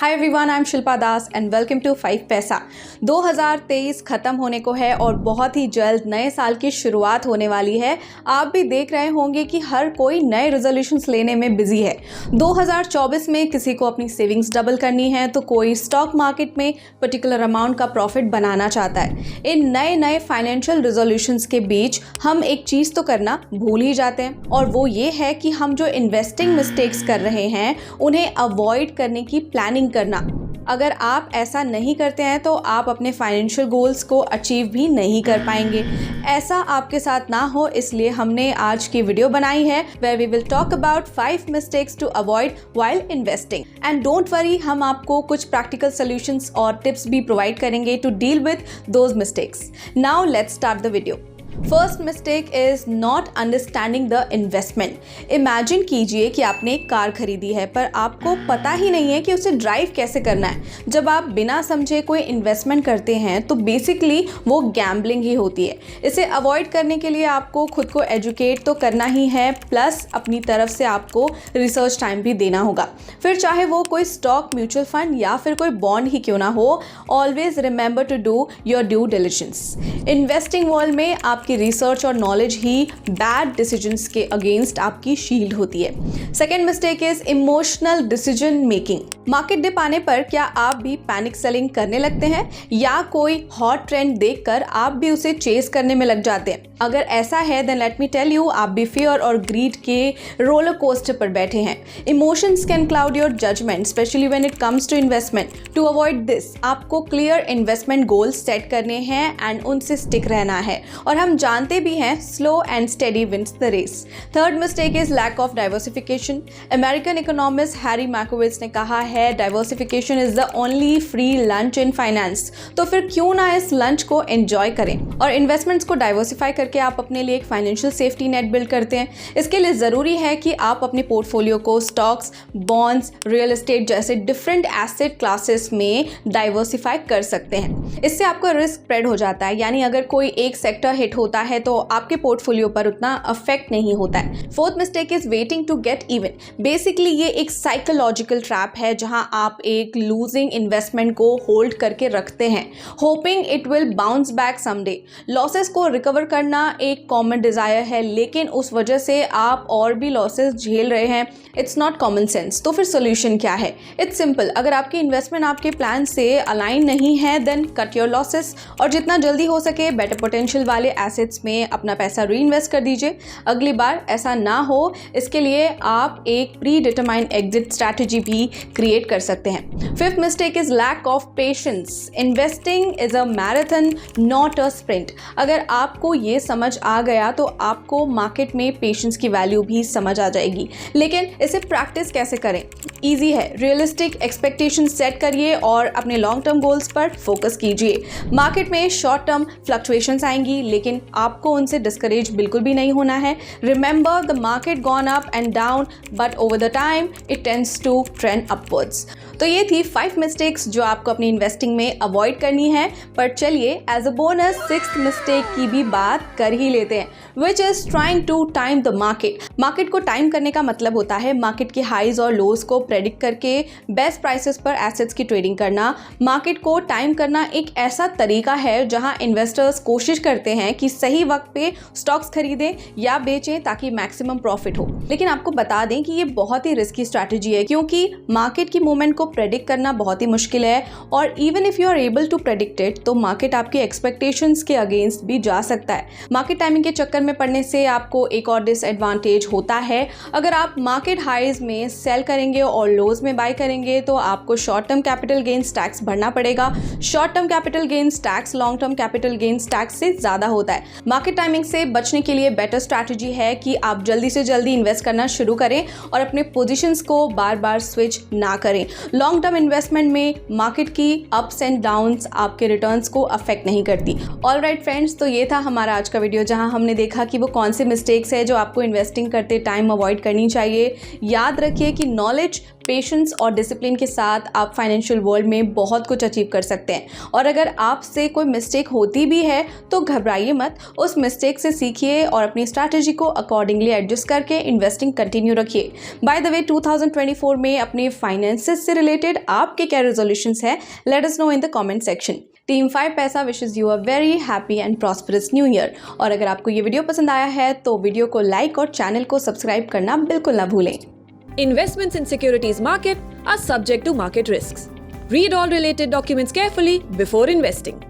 Hi everyone, I am Shilpa Das and welcome to 5 Paisa. 2023 ख़त्म होने को है और बहुत ही जल्द नए साल की शुरुआत होने वाली है। आप भी देख रहे होंगे कि हर कोई नए रेजोल्यूशंस लेने में बिजी है। 2024 में किसी को अपनी सेविंग्स डबल करनी है तो कोई स्टॉक मार्केट में पर्टिकुलर अमाउंट का प्रॉफिट बनाना चाहता है। इन नए फाइनेंशियल रेजोल्यूशंस के बीच हम एक चीज़ तो करना भूल ही जाते हैं, और वो ये है कि हम जो इन्वेस्टिंग मिस्टेक्स कर रहे हैं उन्हें अवॉइड करने की प्लानिंग करना। अगर आप ऐसा नहीं करते हैं तो आप अपने फाइनेंशियल गोल्स को अचीव भी नहीं कर पाएंगे। ऐसा आपके साथ ना हो, इसलिए हमने आज की वीडियो बनाई है where we will talk about 5 mistakes to avoid while investing. And don't worry, हम आपको कुछ प्रैक्टिकल सॉल्यूशंस और टिप्स भी प्रोवाइड करेंगे to deal with those mistakes. Now let's start the video. First mistake is not understanding the investment. Imagine कीजिए कि आपने एक कार खरीदी है पर आपको पता ही नहीं है कि उसे ड्राइव कैसे करना है। जब आप बिना समझे कोई इन्वेस्टमेंट करते हैं तो बेसिकली वो गैम्बलिंग ही होती है। इसे अवॉइड करने के लिए आपको खुद को एजुकेट तो करना ही है, प्लस अपनी तरफ से आपको रिसर्च टाइम भी देना होगा। फिर चाहे वो कोई स्टॉक, म्यूचुअल फंड या फिर कोई बॉन्ड ही क्यों ना हो, always remember to do your due diligence. Investing world में आपकी रिसर्च और नॉलेज ही बैड डिसीजंस के अगेंस्ट आपकी शील्ड होती है। Second mistake is emotional decision making. Market dip आने पर क्या आप भी पैनिक सेलिंग करने लगते हैं या कोई हॉट ट्रेंड देखकर आप भी उसे चेस करने में लग जाते हैं? अगर ऐसा है then let me tell you, आप भी फियर और ग्रीड के रोलर कोस्टर पर बैठे हैं। Emotions can cloud your judgment, specially when it comes to investment. To avoid this आपको क्लियर इन्वेस्टमेंट गोल्स सेट करने हैं एंड उनसे स्टिक रहना है, और हम जानते भी हैं slow and steady wins the race. Third mistake is lack of diversification. American economist Harry Markowitz ने कहा है, diversification is the only free lunch in finance. तो फिर क्यों ना इस लंच को एंजॉय करें और इन्वेस्टमेंट्स को डाइवर्सिफाई करके आप अपने लिए एक फाइनेंशियल सेफ्टी नेट बिल्ड करते हैं। इसके लिए ज़रूरी है कि आप अपने पोर्टफोलियो को स्टॉक्स, बॉन्ड्स, रियल एस्टेट जैसे डिफरेंट एसेट क्लासेस में डाइवर्सिफाई कर सकते हैं। इससे आपका रिस्क स्प्रेड हो जाता है, यानी अगर कोई एक सेक्टर हिट होता है तो आपके पोर्टफोलियो पर उतना अफेक्ट नहीं होता है। Fourth mistake is waiting to get even. Basically ये एक साइकोलॉजिकल ट्रैप है जहां आप एक लूजिंग इन्वेस्टमेंट को होल्ड करके रखते हैं, hopping it will bounce back someday. Losses को रिकवर करना एक कॉमन डिजायर है, लेकिन उस वजह से आप और भी लॉसेस झेल रहे हैं। It's not common sense. तो फिर सोल्यूशन क्या है? It's simple. अगर आपकी इन्वेस्टमेंट आपके प्लान से अलाइन नहीं है देन कट योर लॉसेस और जितना जल्दी हो सके बेटर पोटेंशियल वाले एसेट्स में अपना पैसा री इन्वेस्ट कर दीजिए। अगली बार ऐसा ना हो, इसके लिए आप एक प्री डिटरमाइंड एग्जिट स्ट्रैटेजी भी क्रिएट कर सकते हैं। Fifth mistake is lack of patience. Investing is a marathon not a sprint. अगर आपको ये समझ आ गया तो आपको मार्केट में पेशेंस की वैल्यू भी समझ आ जाएगी। लेकिन इसे प्रैक्टिस कैसे करें? ईजी है। रियलिस्टिक एक्सपेक्टेशन सेट करिए और अपने लॉन्ग टर्म गोल्स पर फोकस कीजिए। मार्केट में शॉर्ट टर्म फ्लक्चुएशंस आएंगी, लेकिन आपको उनसे डिस्करेज बिल्कुल भी नहीं होना है। Remember the market gone up and down but over the time it tends to trend upwards. तो ये थी 5 मिस्टेक्स जो आपको अपनी इन्वेस्टिंग में अवॉइड करनी है। पर चलिए as a bonus 6th mistake की भी बात कर ही लेते हैं, which is trying to time the market. Market को टाइम करने का मतलब होता है मार्केट के हाइज और लोज को प्रेडिक्ट करके बेस्ट प्राइसेस पर एसेट्स की ट्रेडिंग करना। मार्केट को टाइम करना एक ऐसा तरीका है जहां इन्वेस्टर्स कोशिश करते हैं कि सही वक्त पे स्टॉक्स खरीदें या बेचें ताकि मैक्सिमम प्रॉफिट हो। लेकिन आपको बता दें कि ये बहुत ही रिस्की स्ट्रैटेजी है, क्योंकि मार्केट की मूवमेंट को प्रेडिक्ट करना बहुत ही मुश्किल है, और even if you are able to predict it तो मार्केट आपके एक्सपेक्टेशंस के अगेंस्ट भी जा सकता है। मार्केट टाइमिंग के चक्कर में पड़ने से आपको एक और डिसएडवांटेज होता है। अगर आप मार्केट हाइज में सेल करेंगे और लोज में बाय करेंगे तो आपको short term capital gains tax भरना पड़ेगा। Short term capital gains tax long term capital gains tax से ज़्यादा होता है। मार्केट टाइमिंग से बचने के लिए बेटर स्ट्रैटेजी है कि आप जल्दी से जल्दी इन्वेस्ट करना शुरू करें और अपने पोजीशंस को बार बार स्विच ना करें। लॉन्ग टर्म इन्वेस्टमेंट में मार्केट की अप्स एंड डाउन्स आपके रिटर्न्स को अफेक्ट नहीं करती। ऑलराइट फ्रेंड्स, तो ये था हमारा आज का वीडियो जहां हमने देखा कि वो कौन से मिस्टेक्स है जो आपको इन्वेस्टिंग करते टाइम अवॉइड करनी चाहिए। याद रखिए कि नॉलेज पेशेंस और डिसिप्लिन के साथ आप फाइनेंशियल वर्ल्ड में बहुत कुछ अचीव कर सकते हैं। और अगर आपसे कोई मिस्टेक होती भी है तो घबराइए मत, उस मिस्टेक से सीखिए और अपनी स्ट्रैटेजी को अकॉर्डिंगली एडजस्ट करके इन्वेस्टिंग कंटिन्यू रखिए। बाय द वे 2024 में अपने फाइनेंसेस से रिलेटेड आपके क्या रेजोल्यूशंस हैं, let us know in the comment section. Team 5 पैसा wishes you a very happy and prosperous new year. और अगर आपको ये वीडियो पसंद आया है तो वीडियो को लाइक और चैनल को सब्सक्राइब करना बिल्कुल ना भूलें। Investments in securities market are subject to market risks. Read all related documents carefully before investing.